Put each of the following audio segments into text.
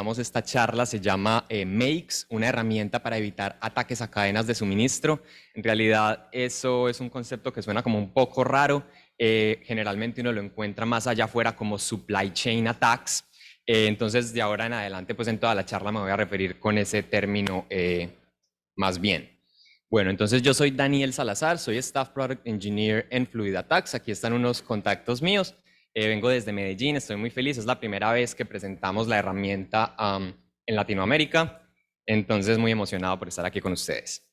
titulamos esta charla se llama Makes, una herramienta para evitar ataques a cadenas de suministro. En realidad eso es un concepto que suena como un poco raro. Generalmente uno lo encuentra más allá afuera como supply chain attacks. Entonces de ahora en adelante pues en toda la charla me voy a referir con ese término más bien. Bueno, entonces yo soy Daniel Salazar, soy Staff Product Engineer en Fluid Attacks. Aquí están unos contactos míos. Vengo desde Medellín, estoy muy feliz. Es la primera vez que presentamos la herramienta en Latinoamérica. Entonces, muy emocionado por estar aquí con ustedes.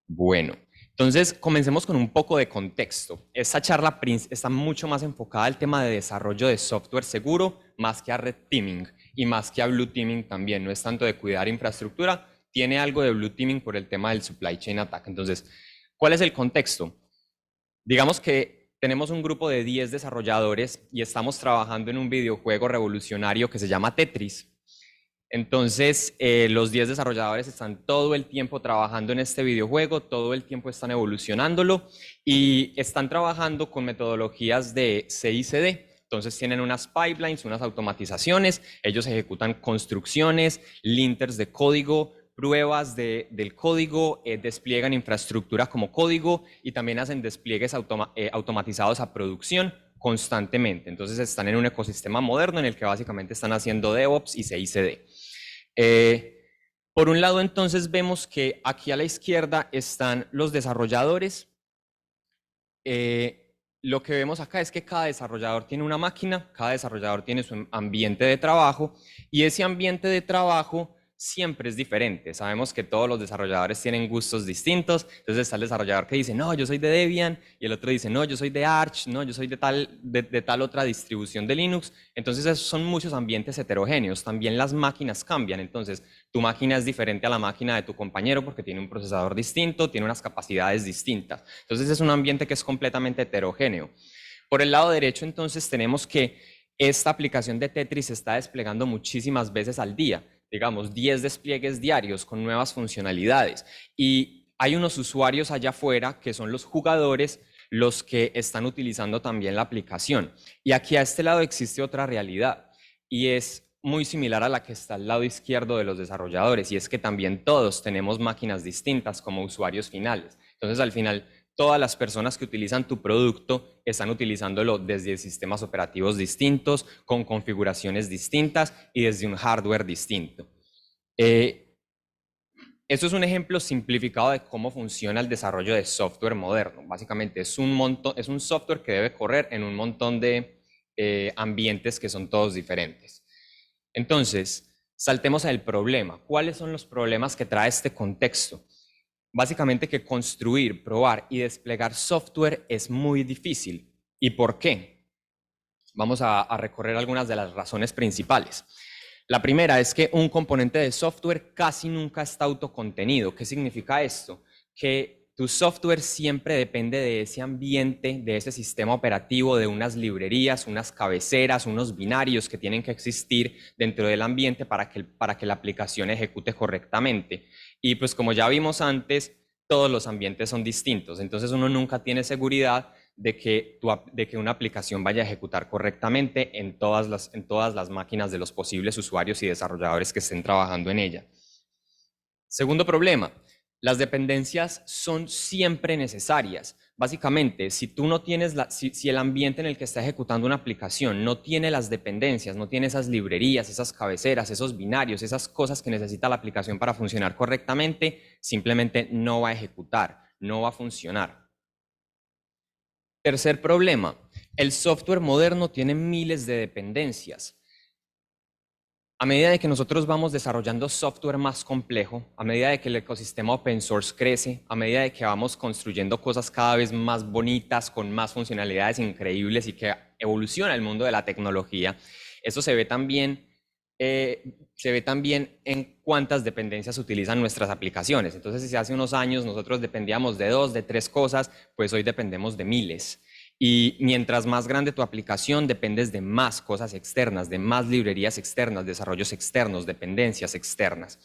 Bueno, entonces comencemos con un poco de contexto. Esta charla está mucho más enfocada al tema de desarrollo de software seguro, más que a red teaming y más que a blue teaming también. No es tanto de cuidar infraestructura, tiene algo de blue teaming por el tema del supply chain attack. Entonces, ¿cuál es el contexto? Digamos que tenemos un grupo de 10 desarrolladores y estamos trabajando en un videojuego revolucionario que se llama Tetris. Entonces, los 10 desarrolladores están todo el tiempo trabajando en este videojuego, todo el tiempo están evolucionándolo y están trabajando con metodologías de CI/CD. Entonces tienen unas pipelines, unas automatizaciones, ellos ejecutan construcciones, linters de código, pruebas del código, despliegan infraestructura como código y también hacen despliegues automatizados a producción constantemente. Entonces están en un ecosistema moderno en el que básicamente están haciendo DevOps y CI/CD. Por un lado, entonces vemos que aquí a la izquierda están los desarrolladores. Lo que vemos acá es que cada desarrollador tiene una máquina, cada desarrollador tiene su ambiente de trabajo y ese ambiente de trabajo siempre es diferente. Sabemos que todos los desarrolladores tienen gustos distintos, entonces está el desarrollador que dice, no, yo soy de Debian, y el otro dice, no, yo soy de Arch, no, yo soy de tal otra distribución de Linux. Entonces son muchos ambientes heterogéneos. También las máquinas cambian, entonces tu máquina es diferente a la máquina de tu compañero porque tiene un procesador distinto, tiene unas capacidades distintas. Entonces es un ambiente que es completamente heterogéneo. Por el lado derecho, entonces, tenemos que esta aplicación de Tetris se está desplegando muchísimas veces al día, digamos 10 despliegues diarios con nuevas funcionalidades. Y hay unos usuarios allá afuera que son los jugadores los que están utilizando también la aplicación. Y aquí a este lado existe otra realidad y es muy similar a la que está al lado izquierdo de los desarrolladores, y es que también todos tenemos máquinas distintas como usuarios finales. Entonces, al final, todas las personas que utilizan tu producto están utilizándolo desde sistemas operativos distintos, con configuraciones distintas y desde un hardware distinto. Esto es un ejemplo simplificado de cómo funciona el desarrollo de software moderno. Básicamente es un software que debe correr en un montón de ambientes que son todos diferentes. Entonces, saltemos al problema. ¿Cuáles son los problemas que trae este contexto? Básicamente que construir, probar y desplegar software es muy difícil. ¿Y por qué? Vamos a recorrer algunas de las razones principales. La primera es que un componente de software casi nunca está autocontenido. ¿Qué significa esto? Que tu software siempre depende de ese ambiente, de ese sistema operativo, de unas librerías, unas cabeceras, unos binarios que tienen que existir dentro del ambiente para que la aplicación ejecute correctamente. Y pues como ya vimos antes, todos los ambientes son distintos. Entonces uno nunca tiene seguridad de que una aplicación vaya a ejecutar correctamente en todas las máquinas de los posibles usuarios y desarrolladores que estén trabajando en ella. Segundo problema, las dependencias son siempre necesarias. Básicamente, si tú no tienes si el ambiente en el que está ejecutando una aplicación no tiene las dependencias, no tiene esas librerías, esas cabeceras, esos binarios, esas cosas que necesita la aplicación para funcionar correctamente, simplemente no va a ejecutar, no va a funcionar. Tercer problema, el software moderno tiene miles de dependencias. A medida de que nosotros vamos desarrollando software más complejo, a medida de que el ecosistema open source crece, a medida de que vamos construyendo cosas cada vez más bonitas, con más funcionalidades increíbles y que evoluciona el mundo de la tecnología, eso se ve también en cuántas dependencias utilizan nuestras aplicaciones. Entonces, si hace unos años nosotros dependíamos de 2, de 3 cosas, pues hoy dependemos de miles. Y mientras más grande tu aplicación, dependes de más cosas externas, de más librerías externas, desarrollos externos, dependencias externas.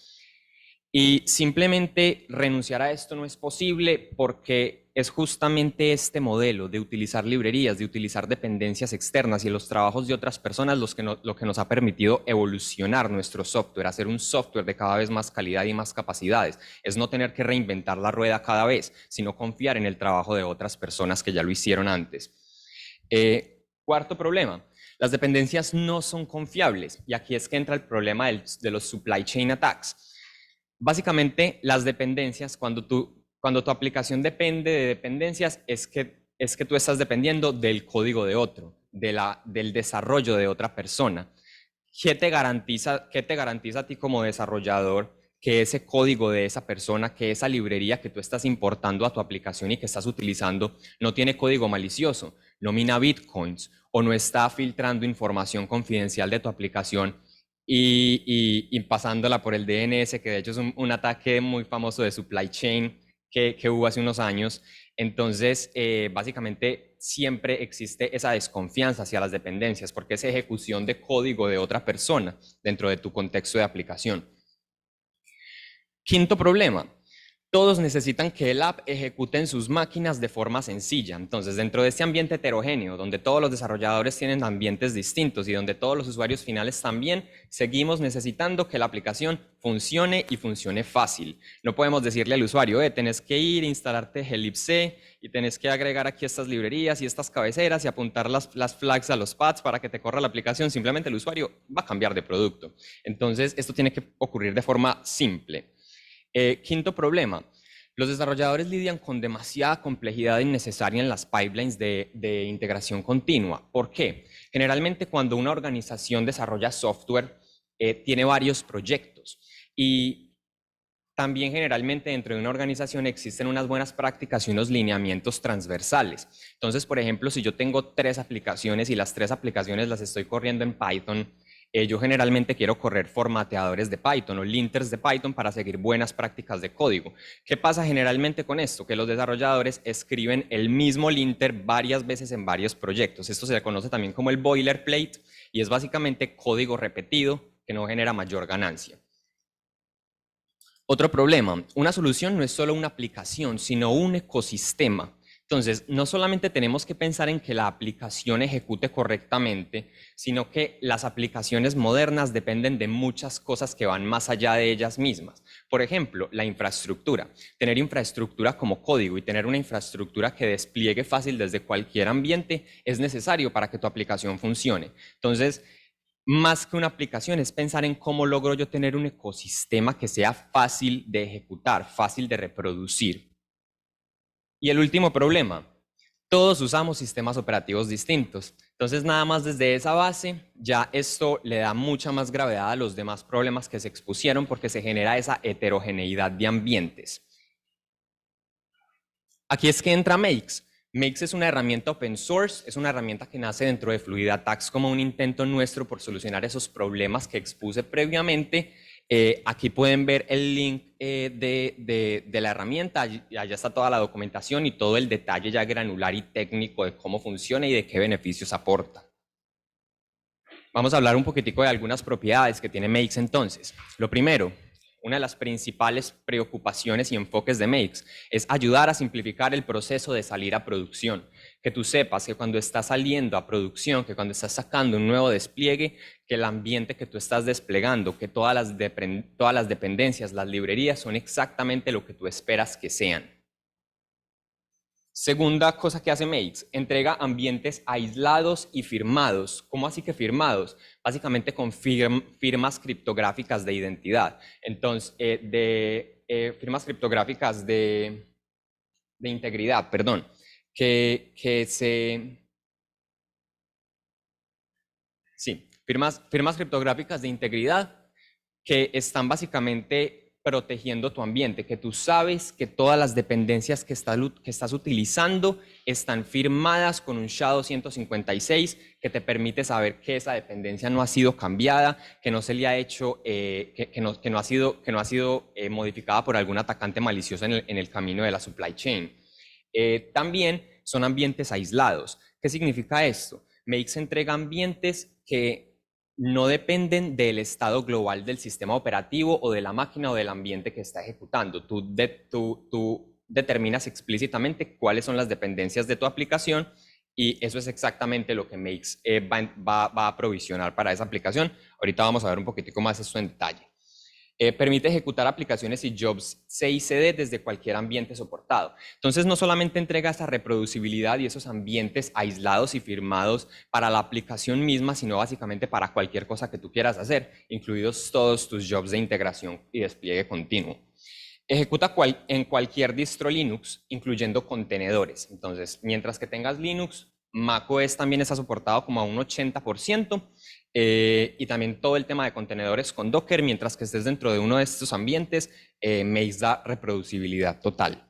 Y simplemente renunciar a esto no es posible porque es justamente este modelo de utilizar librerías, de utilizar dependencias externas y los trabajos de otras personas lo que nos ha permitido evolucionar nuestro software, hacer un software de cada vez más calidad y más capacidades. Es no tener que reinventar la rueda cada vez, sino confiar en el trabajo de otras personas que ya lo hicieron antes. Cuarto problema. Las dependencias no son confiables y aquí es que entra el problema de los supply chain attacks. Básicamente, las dependencias, cuando tu aplicación depende de dependencias, es que tú estás dependiendo del código de otro, del desarrollo de otra persona. ¿Qué te garantiza a ti como desarrollador que ese código de esa persona, que esa librería que tú estás importando a tu aplicación y que estás utilizando, no tiene código malicioso, no mina bitcoins o no está filtrando información confidencial de tu aplicación y pasándola por el DNS, que de hecho es un ataque muy famoso de supply chain que hubo hace unos años? Entonces, básicamente siempre existe esa desconfianza hacia las dependencias porque es ejecución de código de otra persona dentro de tu contexto de aplicación. Quinto problema. Todos necesitan que el app ejecute en sus máquinas de forma sencilla. Entonces, dentro de este ambiente heterogéneo, donde todos los desarrolladores tienen ambientes distintos y donde todos los usuarios finales también, seguimos necesitando que la aplicación funcione y funcione fácil. No podemos decirle al usuario, tenés que ir, instalarte Ellipse y tenés que agregar aquí estas librerías y estas cabeceras y apuntar las flags a los pads para que te corra la aplicación. Simplemente el usuario va a cambiar de producto. Entonces, esto tiene que ocurrir de forma simple. Quinto problema. Los desarrolladores lidian con demasiada complejidad innecesaria en las pipelines de integración continua. ¿Por qué? Generalmente cuando una organización desarrolla software, tiene varios proyectos y también generalmente dentro de una organización existen unas buenas prácticas y unos lineamientos transversales. Entonces, por ejemplo, si yo tengo 3 aplicaciones y las 3 aplicaciones las estoy corriendo en Python, yo generalmente quiero correr formateadores de Python o linters de Python para seguir buenas prácticas de código. ¿Qué pasa generalmente con esto? Que los desarrolladores escriben el mismo linter varias veces en varios proyectos. Esto se le conoce también como el boilerplate y es básicamente código repetido que no genera mayor ganancia. Otro problema, una solución no es solo una aplicación, sino un ecosistema. Entonces, no solamente tenemos que pensar en que la aplicación ejecute correctamente, sino que las aplicaciones modernas dependen de muchas cosas que van más allá de ellas mismas. Por ejemplo, la infraestructura. Tener infraestructura como código y tener una infraestructura que despliegue fácil desde cualquier ambiente es necesario para que tu aplicación funcione. Entonces, más que una aplicación, es pensar en cómo logro yo tener un ecosistema que sea fácil de ejecutar, fácil de reproducir. Y el último problema, todos usamos sistemas operativos distintos. Entonces, nada más desde esa base, ya esto le da mucha más gravedad a los demás problemas que se expusieron porque se genera esa heterogeneidad de ambientes. Aquí es que entra Makes. Makes es una herramienta open source, es una herramienta que nace dentro de Fluidatax como un intento nuestro por solucionar esos problemas que expuse previamente. Aquí pueden ver el link de la herramienta, allá está toda la documentación y todo el detalle ya granular y técnico de cómo funciona y de qué beneficios aporta. Vamos a hablar un poquitico de algunas propiedades que tiene Makes entonces. Lo primero, una de las principales preocupaciones y enfoques de Makes es ayudar a simplificar el proceso de salir a producción. Que tú sepas que cuando estás saliendo a producción, que cuando estás sacando un nuevo despliegue, que el ambiente que tú estás desplegando, que todas las dependencias, las librerías son exactamente lo que tú esperas que sean. Segunda cosa que hace Makes, entrega ambientes aislados y firmados. ¿Cómo así que firmados? Básicamente con firmas criptográficas de identidad. Entonces, firmas criptográficas de integridad, perdón. Sí, firmas criptográficas de integridad que están básicamente protegiendo tu ambiente, que tú sabes que todas las dependencias que estás utilizando están firmadas con un SHA-256 que te permite saber que esa dependencia no ha sido cambiada, que no se le ha hecho, que no ha sido modificada por algún atacante malicioso en el camino de la supply chain. También son ambientes aislados. ¿Qué significa esto? Makes entrega ambientes que no dependen del estado global del sistema operativo o de la máquina o del ambiente que está ejecutando. Tú determinas explícitamente cuáles son las dependencias de tu aplicación y eso es exactamente lo que Makes va a provisionar para esa aplicación. Ahorita vamos a ver un poquitico más esto en detalle. Permite ejecutar aplicaciones y jobs C y CD desde cualquier ambiente soportado. Entonces, no solamente entrega esa reproducibilidad y esos ambientes aislados y firmados para la aplicación misma, sino básicamente para cualquier cosa que tú quieras hacer, incluidos todos tus jobs de integración y despliegue continuo. Ejecuta en cualquier distro Linux, incluyendo contenedores. Entonces, mientras que tengas Linux, macOS también está soportado como a un 80%, y también todo el tema de contenedores con Docker, mientras que estés dentro de uno de estos ambientes, Maze da reproducibilidad total.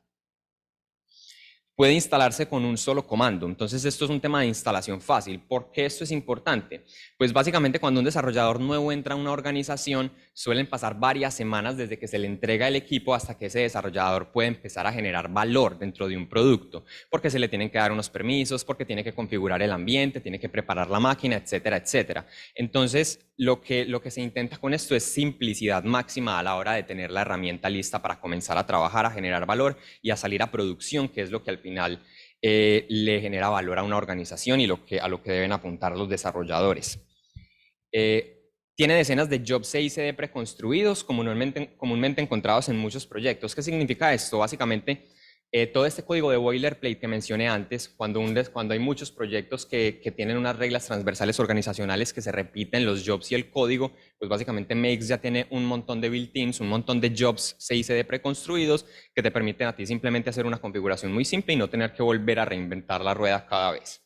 Puede instalarse con un solo comando. Entonces, esto es un tema de instalación fácil. ¿Por qué esto es importante? Pues básicamente cuando un desarrollador nuevo entra a una organización, suelen pasar varias semanas desde que se le entrega el equipo hasta que ese desarrollador puede empezar a generar valor dentro de un producto, porque se le tienen que dar unos permisos, porque tiene que configurar el ambiente, tiene que preparar la máquina, etcétera, etcétera. Entonces, lo que se intenta con esto es simplicidad máxima a la hora de tener la herramienta lista para comenzar a trabajar, a generar valor y a salir a producción, que es lo que al final le genera valor a una organización y a lo que deben apuntar los desarrolladores. Tiene decenas de jobs C y CD preconstruidos, comúnmente encontrados en muchos proyectos. ¿Qué significa esto? Básicamente, todo este código de boilerplate que mencioné antes, cuando hay muchos proyectos que tienen unas reglas transversales organizacionales que se repiten los jobs y el código, pues básicamente Makes ya tiene un montón de built-ins, un montón de jobs C y CD preconstruidos que te permiten a ti simplemente hacer una configuración muy simple y no tener que volver a reinventar la rueda cada vez.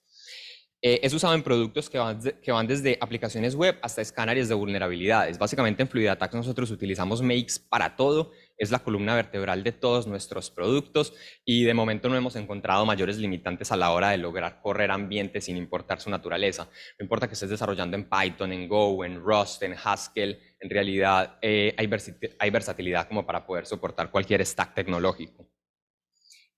Es usado en productos que van desde aplicaciones web hasta escáneres de vulnerabilidades. Básicamente en Fluid Attacks nosotros utilizamos Makes para todo, es la columna vertebral de todos nuestros productos y de momento no hemos encontrado mayores limitantes a la hora de lograr correr ambientes sin importar su naturaleza. No importa que estés desarrollando en Python, en Go, en Rust, en Haskell, en realidad hay versatilidad como para poder soportar cualquier stack tecnológico.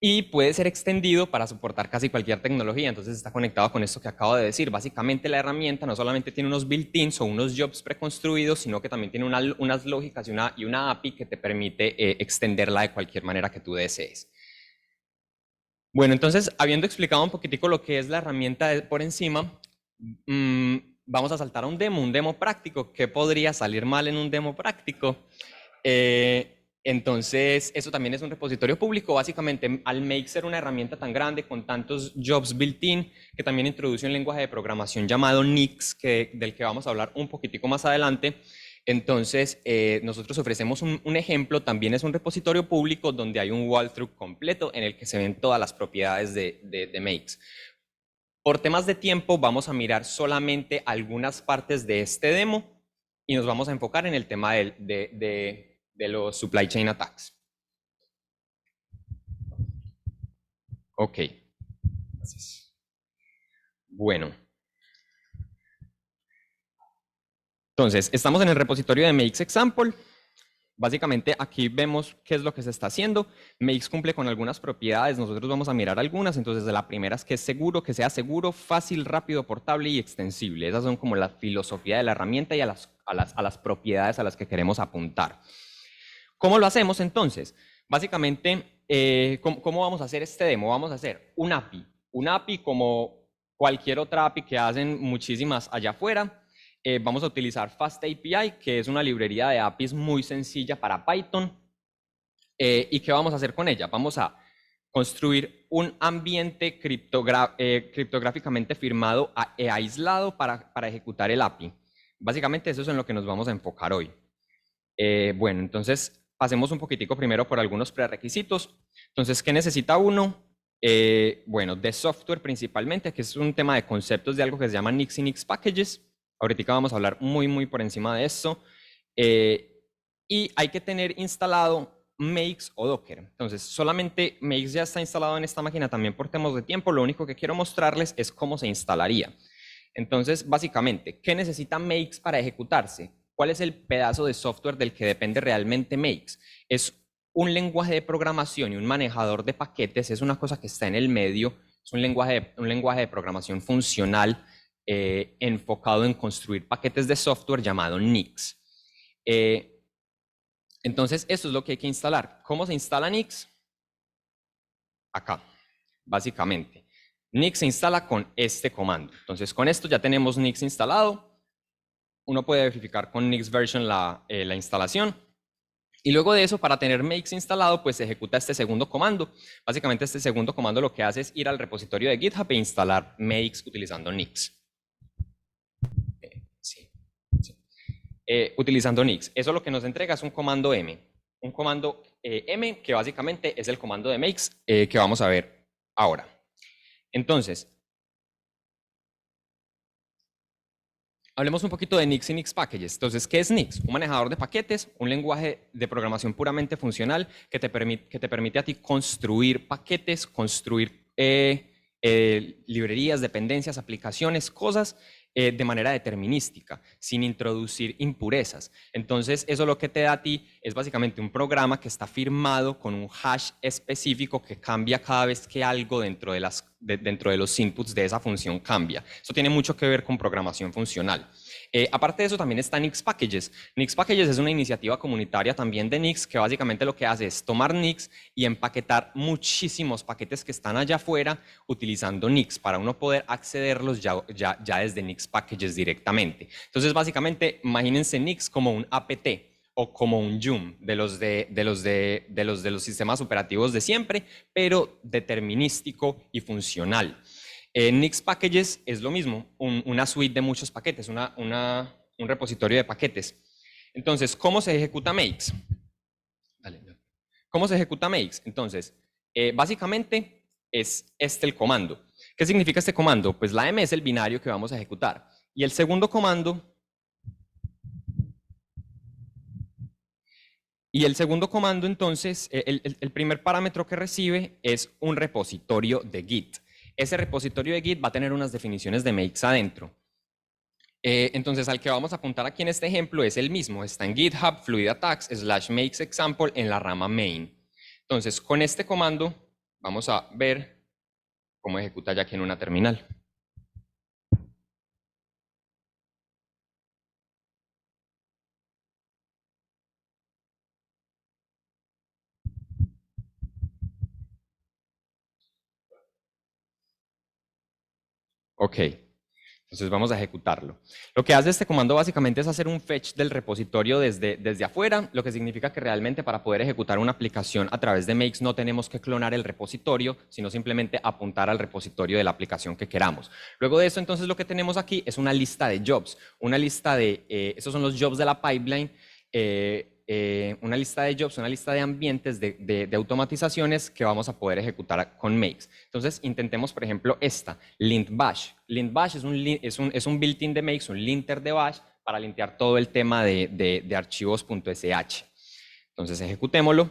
Y puede ser extendido para soportar casi cualquier tecnología. Entonces está conectado con esto que acabo de decir. Básicamente la herramienta no solamente tiene unos built-ins o unos jobs preconstruidos, sino que también tiene unas lógicas y una API que te permite extenderla de cualquier manera que tú desees. Bueno, entonces, habiendo explicado un poquitico lo que es la herramienta por encima, vamos a saltar a un demo práctico. ¿Qué podría salir mal en un demo práctico? Entonces, eso también es un repositorio público. Básicamente, al Make ser una herramienta tan grande con tantos jobs built-in, que también introduce un lenguaje de programación llamado Nix, del que vamos a hablar un poquitico más adelante. Entonces, nosotros ofrecemos un ejemplo, también es un repositorio público donde hay un walkthrough completo en el que se ven todas las propiedades de Makes. Por temas de tiempo, vamos a mirar solamente algunas partes de este demo y nos vamos a enfocar en el tema de los supply chain attacks. Ok. Gracias. Bueno. Entonces, estamos en el repositorio de Makes Example. Básicamente aquí vemos qué es lo que se está haciendo. Makes cumple con algunas propiedades, nosotros vamos a mirar algunas. Entonces, la primera es que es seguro, que sea seguro, fácil, rápido, portable y extensible. Esas son como la filosofía de la herramienta y a las propiedades a las que queremos apuntar. ¿Cómo lo hacemos entonces? Básicamente, ¿cómo vamos a hacer este demo? Vamos a hacer un API. Un API como cualquier otra API que hacen muchísimas allá afuera. Vamos a utilizar FastAPI, que es una librería de APIs muy sencilla para Python. ¿Y qué vamos a hacer con ella? Vamos a construir un ambiente criptográficamente firmado e aislado para ejecutar el API. Básicamente eso es en lo que nos vamos a enfocar hoy. Bueno, entonces pasemos un poquitico primero por algunos prerequisitos. Entonces, ¿qué necesita uno? Bueno, de software principalmente, que es un tema de conceptos de algo que se llama Nix y Nix Packages. Ahorita vamos a hablar muy por encima de esto. Y hay que tener instalado Makes o Docker. Entonces, solamente Makes ya está instalado en esta máquina también por temas de tiempo. Lo único que quiero mostrarles es cómo se instalaría. Entonces, básicamente, ¿qué necesita Makes para ejecutarse? ¿Cuál es el pedazo de software del que depende realmente Makes? Es un lenguaje de programación y un manejador de paquetes, es una cosa que está en el medio, es un lenguaje de programación funcional enfocado en construir paquetes de software llamado Nix. Entonces, esto es lo que hay que instalar. ¿Cómo se instala Nix? Acá, básicamente. Nix se instala con este comando. Entonces, con esto ya tenemos Nix instalado. Uno puede verificar con Nix version la instalación. Y luego de eso, para tener Makes instalado, pues se ejecuta este segundo comando. Básicamente, este segundo comando lo que hace es ir al repositorio de GitHub e instalar Makes utilizando Nix. Utilizando Nix. Eso lo que nos entrega es un comando M. Un comando M que básicamente es el comando de Makes que vamos a ver ahora. Entonces, hablemos un poquito de Nix y Nix Packages. Entonces, ¿qué es Nix? Un manejador de paquetes, un lenguaje de programación puramente funcional que te permite a ti construir paquetes, construir librerías, dependencias, aplicaciones, cosas de manera determinística, sin introducir impurezas. Entonces, eso lo que te da a ti es básicamente un programa que está firmado con un hash específico que cambia cada vez que algo dentro de los inputs de esa función cambia. Eso tiene mucho que ver con programación funcional. Aparte de eso, también está Nix Packages. Nix Packages es una iniciativa comunitaria también de Nix que básicamente lo que hace es tomar Nix y empaquetar muchísimos paquetes que están allá afuera utilizando Nix para uno poder accederlos ya desde Nix Packages directamente. Entonces, básicamente, imagínense Nix como un apt o como un yum de los sistemas operativos de siempre, pero determinístico y funcional. Nix Packages es lo mismo, una suite de muchos paquetes, un repositorio de paquetes. Entonces, ¿cómo se ejecuta Makes? ¿Cómo se ejecuta Makes? Entonces, básicamente es este el comando. ¿Qué significa este comando? Pues la M es el binario que vamos a ejecutar. Y el segundo comando... entonces, el primer parámetro que recibe es un repositorio de Git. Ese repositorio de Git va a tener unas definiciones de makes adentro. Entonces, al que vamos a apuntar aquí en este ejemplo es el mismo. Está en GitHub, fluidattacks, /makes example en la rama main. Entonces, con este comando vamos a ver cómo ejecuta ya aquí en una terminal. Ok. Entonces vamos a ejecutarlo. Lo que hace este comando básicamente es hacer un fetch del repositorio desde afuera, lo que significa que realmente para poder ejecutar una aplicación a través de Makes no tenemos que clonar el repositorio, sino simplemente apuntar al repositorio de la aplicación que queramos. Luego de eso, entonces lo que tenemos aquí es una lista de jobs, una lista de, esos son los jobs de la pipeline, una lista de jobs, una lista de ambientes de automatizaciones que vamos a poder ejecutar con Makes. Entonces, intentemos, por ejemplo, esta, lint bash. Lint bash es un built-in de Makes, un linter de bash para lintear todo el tema de archivos .sh. Entonces, ejecutémoslo.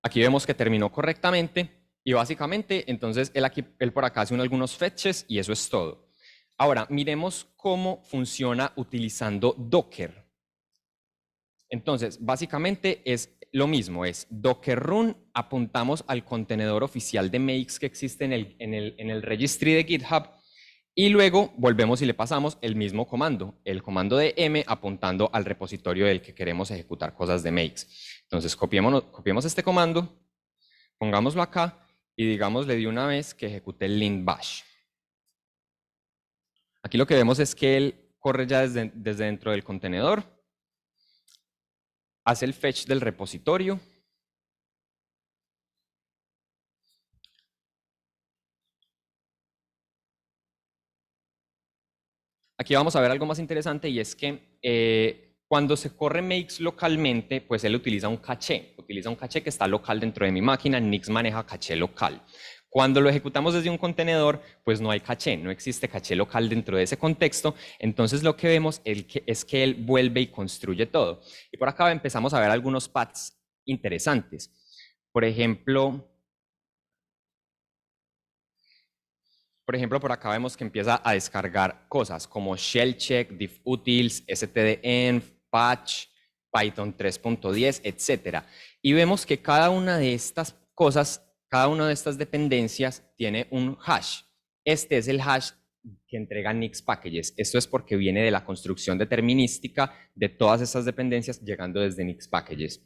Aquí vemos que terminó correctamente y básicamente, entonces, él por acá hace algunos fetches y eso es todo. Ahora, miremos cómo funciona utilizando Docker. Entonces, básicamente es lo mismo, es docker run, apuntamos al contenedor oficial de Makes que existe en el registry de GitHub y luego volvemos y le pasamos el mismo comando, el comando de M apuntando al repositorio del que queremos ejecutar cosas de Makes. Entonces, copiemos este comando, pongámoslo acá y digámosle de una vez que ejecute el lint bash. Aquí lo que vemos es que él corre ya desde dentro del contenedor, hace el fetch del repositorio. Aquí vamos a ver algo más interesante y es que cuando se corre Makes localmente, pues él utiliza un caché que está local dentro de mi máquina. Nix maneja caché local. Cuando lo ejecutamos desde un contenedor, pues no hay caché, no existe caché local dentro de ese contexto. Entonces lo que vemos es que él vuelve y construye todo. Y por acá empezamos a ver algunos paths interesantes. Por ejemplo, por acá vemos que empieza a descargar cosas como shellcheck, diffutils, stdenv, patch, Python 3.10, etc. Y vemos que cada una de estas cosas, cada una de estas dependencias tiene un hash. este es el hash que entrega Nix Packages. Esto es porque viene de la construcción determinística de todas estas dependencias llegando desde Nix Packages.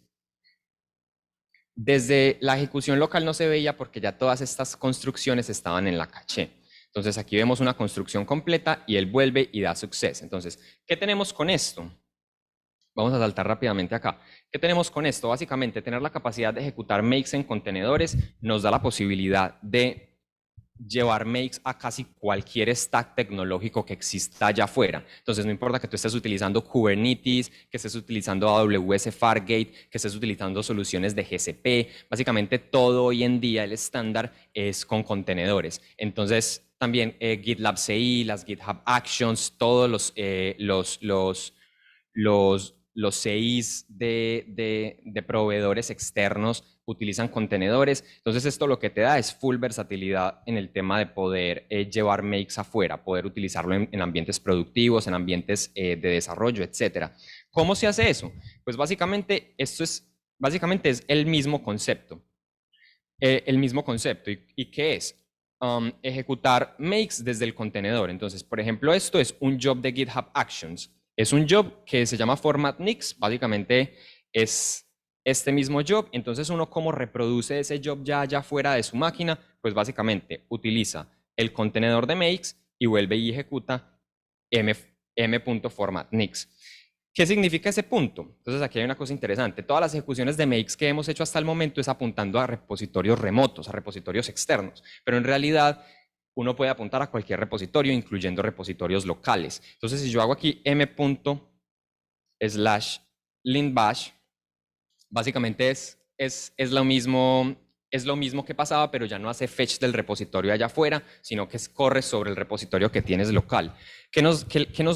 Desde la ejecución local no se veía porque ya todas estas construcciones estaban en la caché. Entonces aquí vemos una construcción completa y él vuelve y da success. Entonces, ¿qué tenemos con esto? Vamos a saltar rápidamente acá. ¿Qué tenemos con esto? Básicamente, tener la capacidad de ejecutar makes en contenedores nos da la posibilidad de llevar makes a casi cualquier stack tecnológico que exista allá afuera. Entonces, no importa que tú estés utilizando Kubernetes, que estés utilizando AWS Fargate, que estés utilizando soluciones de GCP. Básicamente, todo hoy en día, el estándar es con contenedores. Entonces, también GitLab CI, las GitHub Actions, todos los CIs de proveedores externos utilizan contenedores. Entonces esto lo que te da es full versatilidad en el tema de poder llevar makes afuera, poder utilizarlo en ambientes productivos, en ambientes de desarrollo, etc. ¿Cómo se hace eso? Pues básicamente básicamente es el mismo concepto. ¿Y qué es? Ejecutar makes desde el contenedor. Entonces, por ejemplo, esto es un job de GitHub Actions. Es un job que se llama format Nix. Básicamente es este mismo job. Entonces, uno cómo reproduce ese job ya allá fuera de su máquina, pues básicamente utiliza el contenedor de makes y vuelve y ejecuta m.formatNix. ¿Qué significa ese punto? Entonces aquí hay una cosa interesante. Todas las ejecuciones de makes que hemos hecho hasta el momento es apuntando a repositorios remotos, a repositorios externos, pero en realidad uno puede apuntar a cualquier repositorio, incluyendo repositorios locales. Entonces si yo hago aquí m./lindbash, básicamente es lo mismo que pasaba, pero ya no hace fetch del repositorio allá afuera, sino que corre sobre el repositorio que tienes local. ¿Qué nos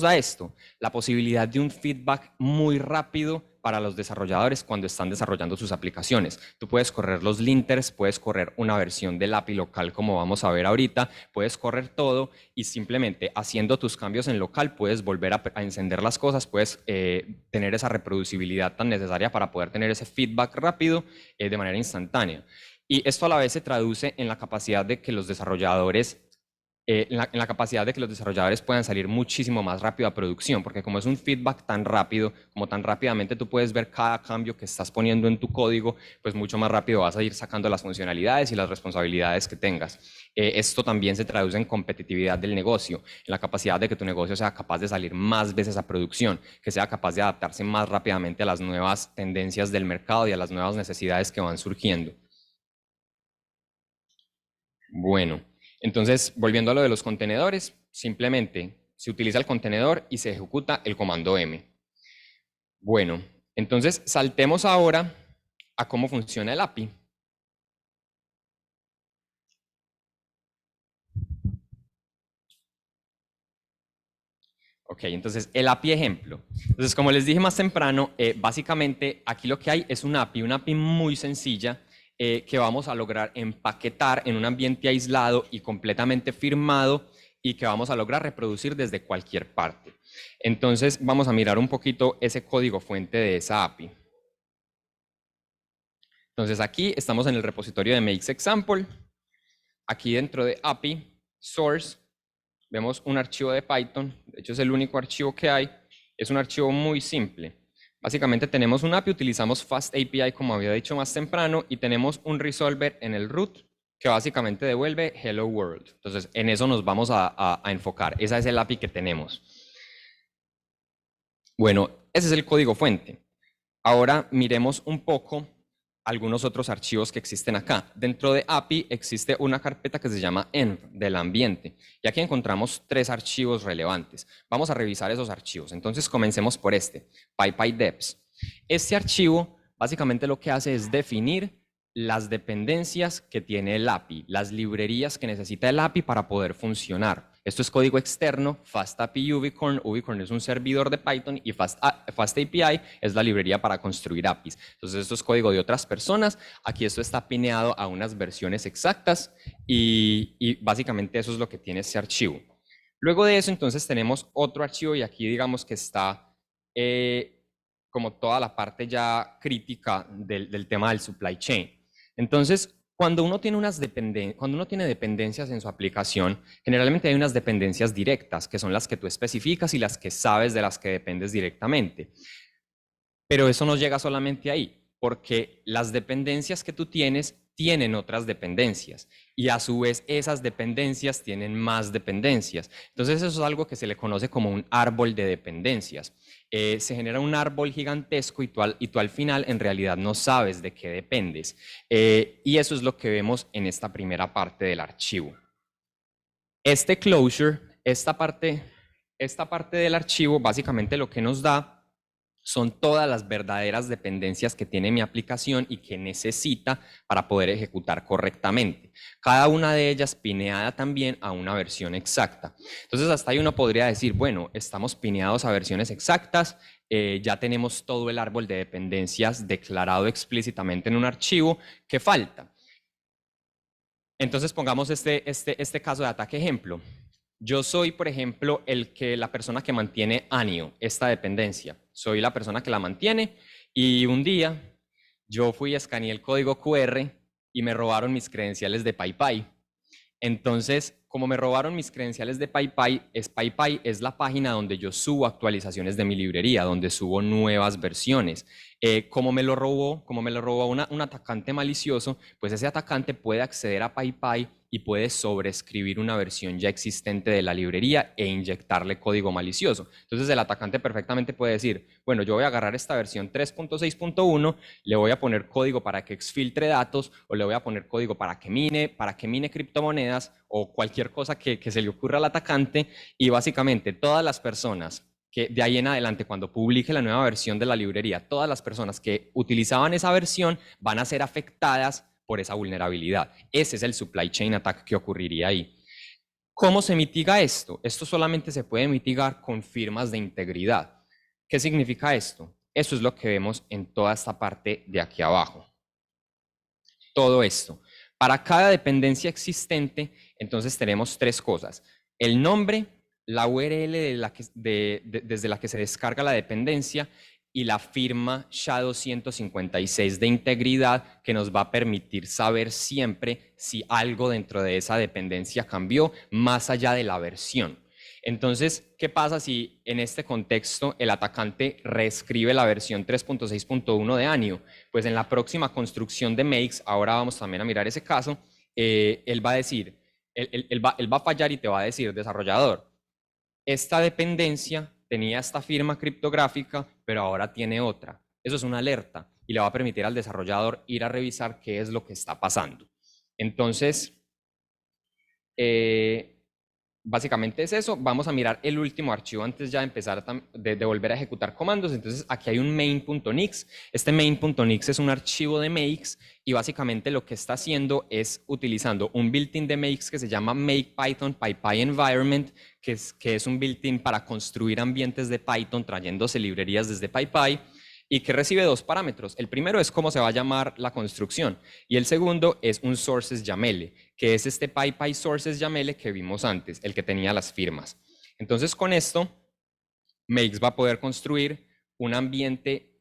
da esto? La posibilidad de un feedback muy rápido para los desarrolladores cuando están desarrollando sus aplicaciones. Tú puedes correr los linters, puedes correr una versión del API local como vamos a ver ahorita, puedes correr todo y simplemente haciendo tus cambios en local puedes volver a encender las cosas, puedes tener esa reproducibilidad tan necesaria para poder tener ese feedback rápido de manera instantánea. Y esto a la vez se traduce en la capacidad de que los desarrolladores puedan salir muchísimo más rápido a producción, porque como es un feedback tan rápido, como tan rápidamente tú puedes ver cada cambio que estás poniendo en tu código, pues mucho más rápido vas a ir sacando las funcionalidades y las responsabilidades que tengas. Esto también se traduce en competitividad del negocio, en la capacidad de que tu negocio sea capaz de salir más veces a producción, que sea capaz de adaptarse más rápidamente a las nuevas tendencias del mercado y a las nuevas necesidades que van surgiendo. Bueno, entonces, volviendo a lo de los contenedores, simplemente se utiliza el contenedor y se ejecuta el comando M. Bueno, entonces saltemos ahora a cómo funciona el API. Ok, entonces el API ejemplo. Entonces, como les dije más temprano, básicamente aquí lo que hay es una API muy sencilla que vamos a lograr empaquetar en un ambiente aislado y completamente firmado y que vamos a lograr reproducir desde cualquier parte. Entonces, vamos a mirar un poquito ese código fuente de esa API. Entonces, aquí estamos en el repositorio de makes_example. Aquí dentro de API, source, vemos un archivo de Python. De hecho, es el único archivo que hay. Es un archivo muy simple. Básicamente tenemos un API, utilizamos FastAPI como había dicho más temprano y tenemos un resolver en el root que básicamente devuelve hello world. Entonces, en eso nos vamos a enfocar. Ese es el API que tenemos. Bueno, ese es el código fuente. Ahora miremos un poco algunos otros archivos que existen acá. Dentro de API existe una carpeta que se llama env del ambiente y aquí encontramos 3 archivos relevantes. Vamos a revisar esos archivos. Entonces comencemos por este, PyPyDeps. Este archivo básicamente lo que hace es definir las dependencias que tiene el API, las librerías que necesita el API para poder funcionar. Esto es código externo, FastAPI Uvicorn. Uvicorn es un servidor de Python y FastAPI es la librería para construir APIs. Entonces esto es código de otras personas. Aquí esto está pineado a unas versiones exactas y básicamente eso es lo que tiene ese archivo. Luego de eso entonces tenemos otro archivo y aquí digamos que está como toda la parte ya crítica del tema del supply chain. Entonces, Cuando uno tiene dependencias en su aplicación, generalmente hay unas dependencias directas, que son las que tú especificas y las que sabes de las que dependes directamente. Pero eso no llega solamente ahí, porque las dependencias que tú tienes tienen otras dependencias y a su vez esas dependencias tienen más dependencias. Entonces eso es algo que se le conoce como un árbol de dependencias. Se genera un árbol gigantesco y tú al final en realidad no sabes de qué dependes. Y eso es lo que vemos en esta primera parte del archivo. Este closure, esta parte del archivo básicamente lo que nos da son todas las verdaderas dependencias que tiene mi aplicación y que necesita para poder ejecutar correctamente. Cada una de ellas pineada también a una versión exacta. Entonces hasta ahí uno podría decir, bueno, estamos pineados a versiones exactas, ya tenemos todo el árbol de dependencias declarado explícitamente en un archivo. ¿Qué falta? Entonces pongamos este caso de ataque ejemplo. Yo soy, por ejemplo, la persona que mantiene Anio, esta dependencia. Soy la persona que la mantiene y un día yo fui a escanear el código QR y me robaron mis credenciales de PayPay. Entonces, como me robaron mis credenciales de PayPay es la página donde yo subo actualizaciones de mi librería, donde subo nuevas versiones. Como me lo robó un atacante malicioso, pues ese atacante puede acceder a PayPay y puede sobreescribir una versión ya existente de la librería e inyectarle código malicioso. Entonces el atacante perfectamente puede decir, bueno, yo voy a agarrar esta versión 3.6.1, le voy a poner código para que exfiltre datos o le voy a poner código para que mine criptomonedas o cualquier cosa que se le ocurra al atacante y básicamente todas las personas que de ahí en adelante, cuando publique la nueva versión de la librería, todas las personas que utilizaban esa versión van a ser afectadas por esa vulnerabilidad. Ese es el supply chain attack que ocurriría ahí. ¿Cómo se mitiga esto? Esto solamente se puede mitigar con firmas de integridad. ¿Qué significa esto? Eso es lo que vemos en toda esta parte de aquí abajo. Todo esto. Para cada dependencia existente, entonces tenemos tres cosas. El nombre, la URL desde la que se descarga la dependencia y la firma SHA-256 de integridad que nos va a permitir saber siempre si algo dentro de esa dependencia cambió más allá de la versión. Entonces, ¿qué pasa si en este contexto el atacante reescribe la versión 3.6.1 de Anio? Pues en la próxima construcción de Makes, ahora vamos también a mirar ese caso, él va a decir, él va a fallar y te va a decir, desarrollador, esta dependencia tenía esta firma criptográfica, pero ahora tiene otra. Eso es una alerta y le va a permitir al desarrollador ir a revisar qué es lo que está pasando. Entonces, básicamente es eso. Vamos a mirar el último archivo antes ya de empezar de volver a ejecutar comandos. Entonces aquí hay un main.nix. Este main.nix es un archivo de makes y básicamente lo que está haciendo es utilizando un built-in de makes que se llama MakePython PyPy Environment, que es un built-in para construir ambientes de Python trayéndose librerías desde PyPy y que recibe dos parámetros. El primero es cómo se va a llamar la construcción y el segundo es un sources YAML, que es este PyPy sources YAML que vimos antes, el que tenía las firmas. Entonces con esto, Makes va a poder construir un ambiente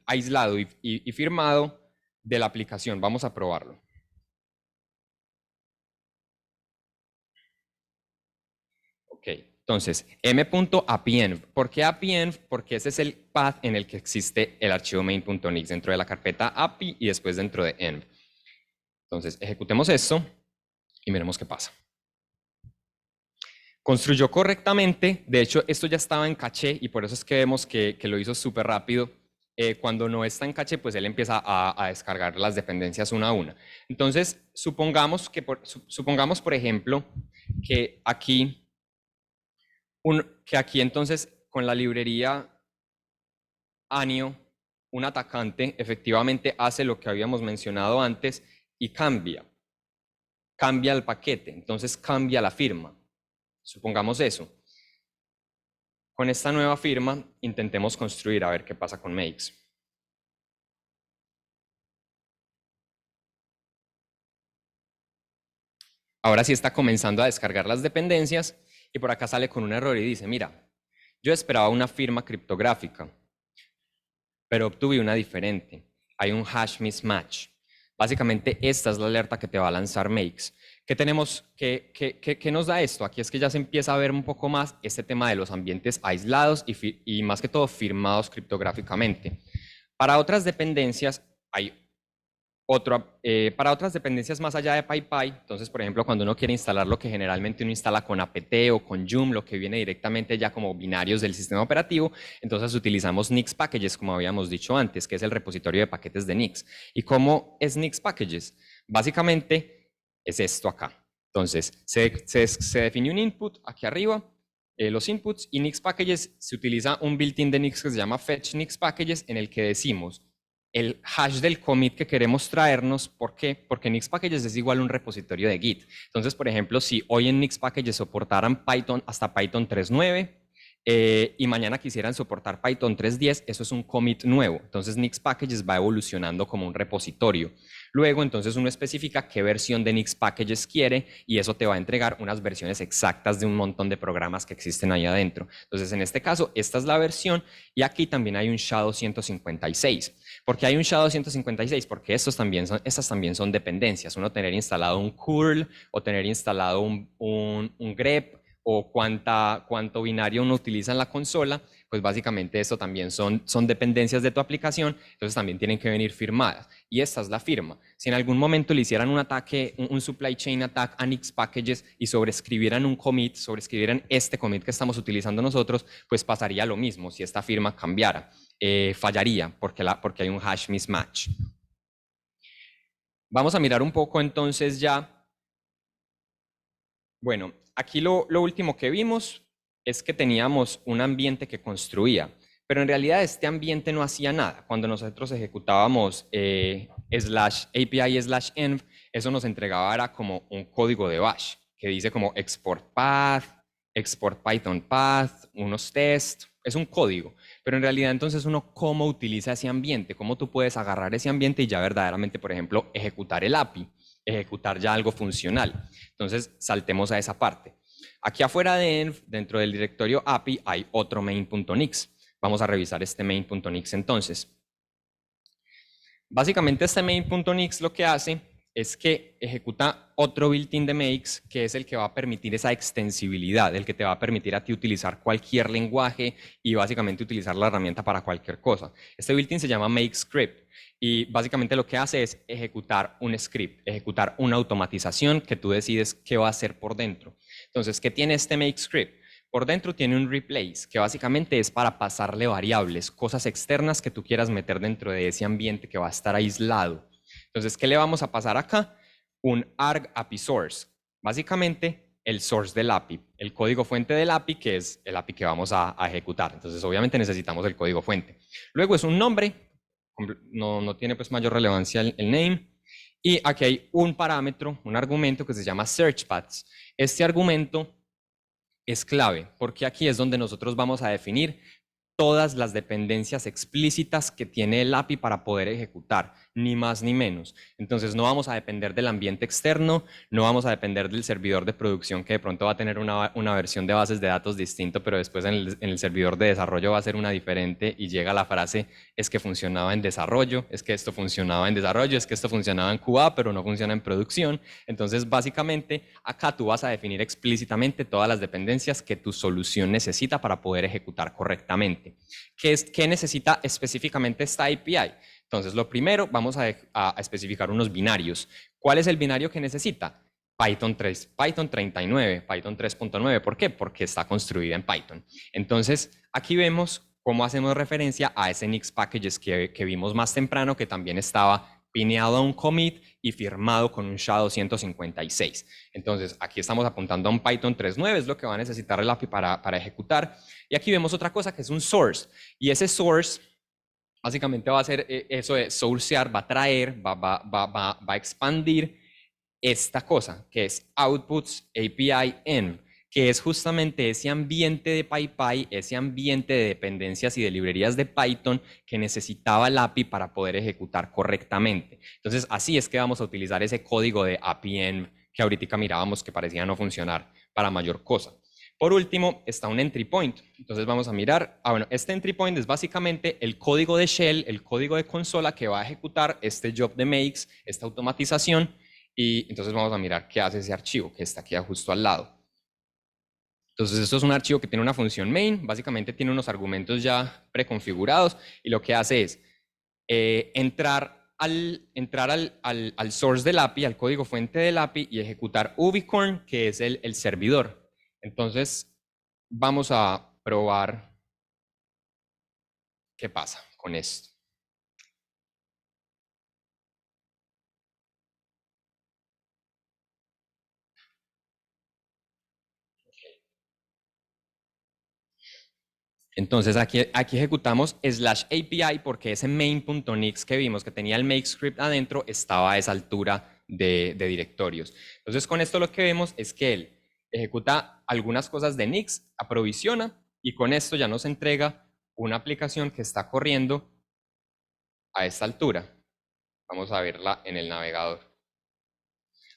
aislado y firmado de la aplicación. Vamos a probarlo. Ok, entonces m.append. ¿Por qué append? Porque ese es el path en el que existe el archivo main.nix dentro de la carpeta API y después dentro de env. Entonces ejecutemos esto y miremos qué pasa. Construyó correctamente, de hecho esto ya estaba en caché y por eso es que vemos que lo hizo súper rápido. Cuando no está en caché, pues él empieza a descargar las dependencias una a una. Entonces, supongamos, por ejemplo, que aquí entonces con la librería Anio, un atacante efectivamente hace lo que habíamos mencionado antes y cambia el paquete, entonces cambia la firma. Supongamos eso. Con esta nueva firma intentemos construir a ver qué pasa con Makes. Ahora sí está comenzando a descargar las dependencias y por acá sale con un error y dice, mira, yo esperaba una firma criptográfica, pero obtuve una diferente. Hay un hash mismatch. Básicamente, esta es la alerta que te va a lanzar Makes. ¿Qué tenemos? ¿Qué nos da esto? Aquí es que ya se empieza a ver un poco más este tema de los ambientes aislados y más que todo firmados criptográficamente. Para otras dependencias hay para otras dependencias más allá de PyPy, entonces, por ejemplo, cuando uno quiere instalar lo que generalmente uno instala con apt o con Joom, lo que viene directamente ya como binarios del sistema operativo, entonces utilizamos Nix Packages, como habíamos dicho antes, que es el repositorio de paquetes de Nix. ¿Y cómo es Nix Packages? Básicamente es esto acá. Entonces, se define un input aquí arriba, los inputs, y Nix Packages se utiliza un built-in de Nix que se llama Fetch Nix Packages, en el que decimos el hash del commit que queremos traernos. ¿Por qué? Porque Nix Packages es igual a un repositorio de Git. Entonces, por ejemplo, si hoy en Nix Packages soportaran Python hasta Python 3.9 y mañana quisieran soportar Python 3.10, eso es un commit nuevo. Entonces, Nix Packages va evolucionando como un repositorio. Luego, entonces, uno especifica qué versión de Nix Packages quiere y eso te va a entregar unas versiones exactas de un montón de programas que existen ahí adentro. Entonces, en este caso, esta es la versión y aquí también hay un Shadow 156. ¿Por qué hay un Shadow 156? Porque estas también son dependencias. Uno tener instalado un curl o tener instalado un grep o cuánto binario uno utiliza en la consola, pues básicamente esto también son dependencias de tu aplicación, entonces también tienen que venir firmadas. Y esta es la firma. Si en algún momento le hicieran un ataque, un supply chain attack a Nix Packages y sobreescribieran un commit, sobreescribieran este commit que estamos utilizando nosotros, pues pasaría lo mismo si esta firma cambiara. Fallaría porque hay un hash mismatch. Vamos a mirar un poco entonces ya. Bueno, aquí lo último que vimos es que teníamos un ambiente que construía, pero en realidad este ambiente no hacía nada. Cuando nosotros ejecutábamos /API/env, eso nos entregaba era como un código de bash que dice como export path, export Python path, unos tests, es un código. Pero en realidad entonces uno cómo utiliza ese ambiente, cómo tú puedes agarrar ese ambiente y ya verdaderamente, por ejemplo, ejecutar el API, ejecutar ya algo funcional. Entonces saltemos a esa parte. Aquí afuera de env, dentro del directorio API, hay otro main.nix. Vamos a revisar este main.nix entonces. Básicamente este main.nix lo que hace es que ejecuta otro built-in de Makes, que es el que va a permitir esa extensibilidad, el que te va a permitir a ti utilizar cualquier lenguaje y básicamente utilizar la herramienta para cualquier cosa. Este built-in se llama MakeScript y básicamente lo que hace es ejecutar un script, ejecutar una automatización que tú decides qué va a hacer por dentro. Entonces, ¿qué tiene este MakeScript? Por dentro tiene un replace, que básicamente es para pasarle variables, cosas externas que tú quieras meter dentro de ese ambiente que va a estar aislado. Entonces, ¿qué le vamos a pasar acá? Un arg API source. Básicamente, el source del API, el código fuente del API, que es el API que vamos a ejecutar. Entonces, obviamente necesitamos el código fuente. Luego es un nombre, no tiene pues mayor relevancia el name. Y aquí hay un parámetro, un argumento que se llama searchpaths. Este argumento es clave porque aquí es donde nosotros vamos a definir todas las dependencias explícitas que tiene el API para poder ejecutar, ni más ni menos. Entonces no vamos a depender del ambiente externo, no vamos a depender del servidor de producción que de pronto va a tener una versión de bases de datos distinto, pero después en el servidor de desarrollo va a ser una diferente y llega la frase, es que funcionaba en desarrollo, es que esto funcionaba en desarrollo, es que esto funcionaba en QA, pero no funciona en producción. Entonces básicamente acá tú vas a definir explícitamente todas las dependencias que tu solución necesita para poder ejecutar correctamente. ¿Qué necesita específicamente esta API? Entonces, lo primero, vamos a especificar unos binarios. ¿Cuál es el binario que necesita? Python 3, Python 39, Python 3.9. ¿Por qué? Porque está construida en Python. Entonces, aquí vemos cómo hacemos referencia a ese Nix Packages que vimos más temprano, que también estaba pineado a un commit y firmado con un Shadow 156. Entonces, aquí estamos apuntando a un Python 3.9, es lo que va a necesitar el API para ejecutar. Y aquí vemos otra cosa que es un source. Y ese source básicamente va a hacer eso de sourcear, va a traer, va a expandir esta cosa, que es outputs API env, que es justamente ese ambiente de PyPy, ese ambiente de dependencias y de librerías de Python que necesitaba el API para poder ejecutar correctamente. Entonces, así es que vamos a utilizar ese código de API env que ahorita mirábamos que parecía no funcionar para mayor cosa. Por último, está un entry point. Entonces vamos a mirar, bueno, este entry point es básicamente el código de shell, el código de consola que va a ejecutar este job de makes, esta automatización, y entonces vamos a mirar qué hace ese archivo que está aquí justo al lado. Entonces esto es un archivo que tiene una función main, básicamente tiene unos argumentos ya preconfigurados, y lo que hace es entrar al source del API, al código fuente del API, y ejecutar ubicorn, que es el servidor. Entonces, vamos a probar qué pasa con esto. Entonces, aquí ejecutamos /API porque ese main.nix que vimos que tenía el make script adentro estaba a esa altura de directorios. Entonces, con esto lo que vemos es que él ejecuta algunas cosas de Nix, aprovisiona, y con esto ya nos entrega una aplicación que está corriendo a esta altura. Vamos a verla en el navegador.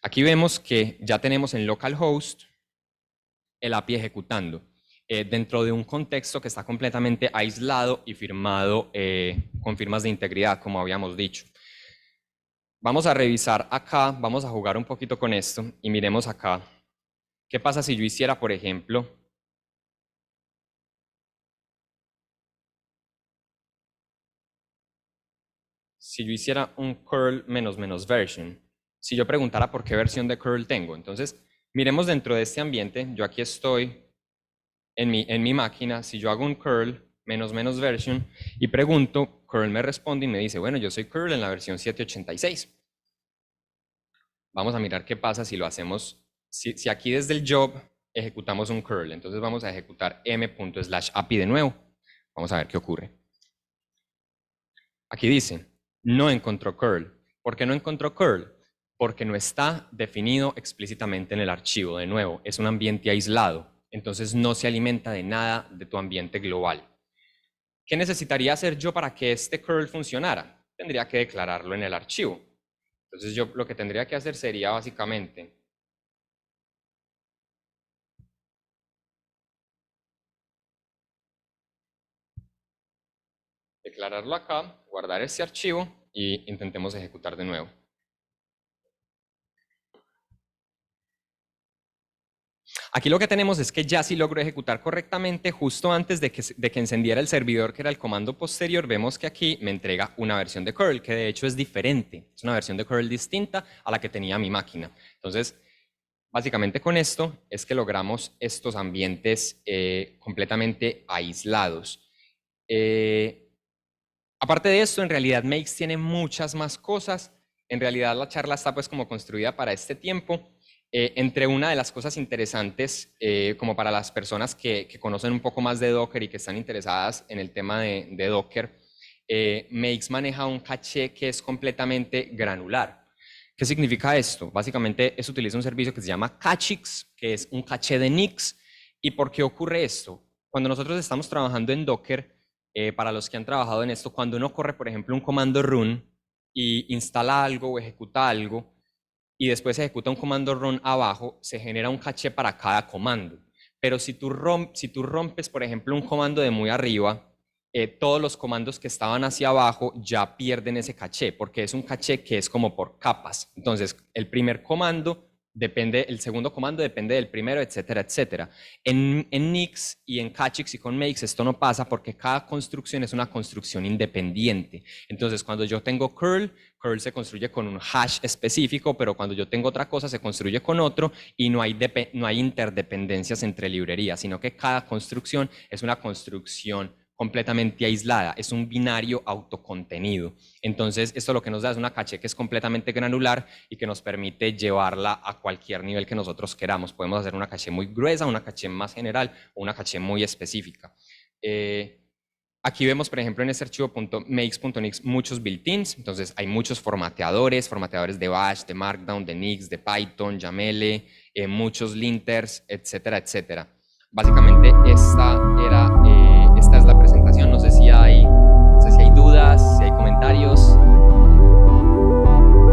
Aquí vemos que ya tenemos en localhost el API ejecutando dentro de un contexto que está completamente aislado y firmado con firmas de integridad, como habíamos dicho. Vamos a revisar acá, vamos a jugar un poquito con esto y miremos acá. ¿Qué pasa si yo hiciera, por ejemplo, si yo hiciera un curl -- version? Si yo preguntara por qué versión de curl tengo. Entonces, miremos dentro de este ambiente. Yo aquí estoy en mi máquina. Si yo hago un curl -- version y pregunto, curl me responde y me dice, bueno, yo soy curl en la versión 786. Vamos a mirar qué pasa si lo hacemos, si aquí desde el job ejecutamos un curl. Entonces vamos a ejecutar m./API de nuevo. Vamos a ver qué ocurre. Aquí dice, no encontró curl. ¿Por qué no encontró curl? Porque no está definido explícitamente en el archivo. De nuevo, es un ambiente aislado. Entonces no se alimenta de nada de tu ambiente global. ¿Qué necesitaría hacer yo para que este curl funcionara? Tendría que declararlo en el archivo. Entonces yo lo que tendría que hacer sería básicamente declararlo acá, guardar ese archivo y intentemos ejecutar de nuevo. Aquí lo que tenemos es que ya sí logró ejecutar correctamente justo antes de que encendiera el servidor, que era el comando posterior. Vemos que aquí me entrega una versión de curl, que de hecho es diferente. Es una versión de curl distinta a la que tenía mi máquina. Entonces, básicamente con esto es que logramos estos ambientes completamente aislados. Aparte de esto, en realidad Makes tiene muchas más cosas. En realidad la charla está pues como construida para este tiempo. Entre una de las cosas interesantes, como para las personas que conocen un poco más de Docker y que están interesadas en el tema de Docker, Makes maneja un caché que es completamente granular. ¿Qué significa esto? Básicamente, eso utiliza un servicio que se llama Cachix, que es un caché de Nix. ¿Y por qué ocurre esto? Cuando nosotros estamos trabajando en Docker, para los que han trabajado en esto, cuando uno corre, por ejemplo, un comando run y instala algo o ejecuta algo, y después se ejecuta un comando run abajo, se genera un caché para cada comando. Pero si tú rompes, por ejemplo, un comando de muy arriba, todos los comandos que estaban hacia abajo ya pierden ese caché, porque es un caché que es como por capas. Entonces, el primer comando depende, el segundo comando depende del primero, etcétera, etcétera. En Nix y en Cachix y con Makes esto no pasa porque cada construcción es una construcción independiente. Entonces, cuando yo tengo curl se construye con un hash específico, pero cuando yo tengo otra cosa se construye con otro y no hay interdependencias entre librerías, sino que cada construcción es una construcción completamente aislada, es un binario autocontenido. Entonces, esto lo que nos da es una caché que es completamente granular y que nos permite llevarla a cualquier nivel que nosotros queramos. Podemos hacer una caché muy gruesa, una caché más general o una caché muy específica. Aquí vemos, por ejemplo, en este archivo .makes.nix muchos built-ins. Entonces, hay muchos formateadores de Bash, de Markdown, de Nix, de Python, YAML, muchos linters, etcétera, etcétera. Básicamente, esta era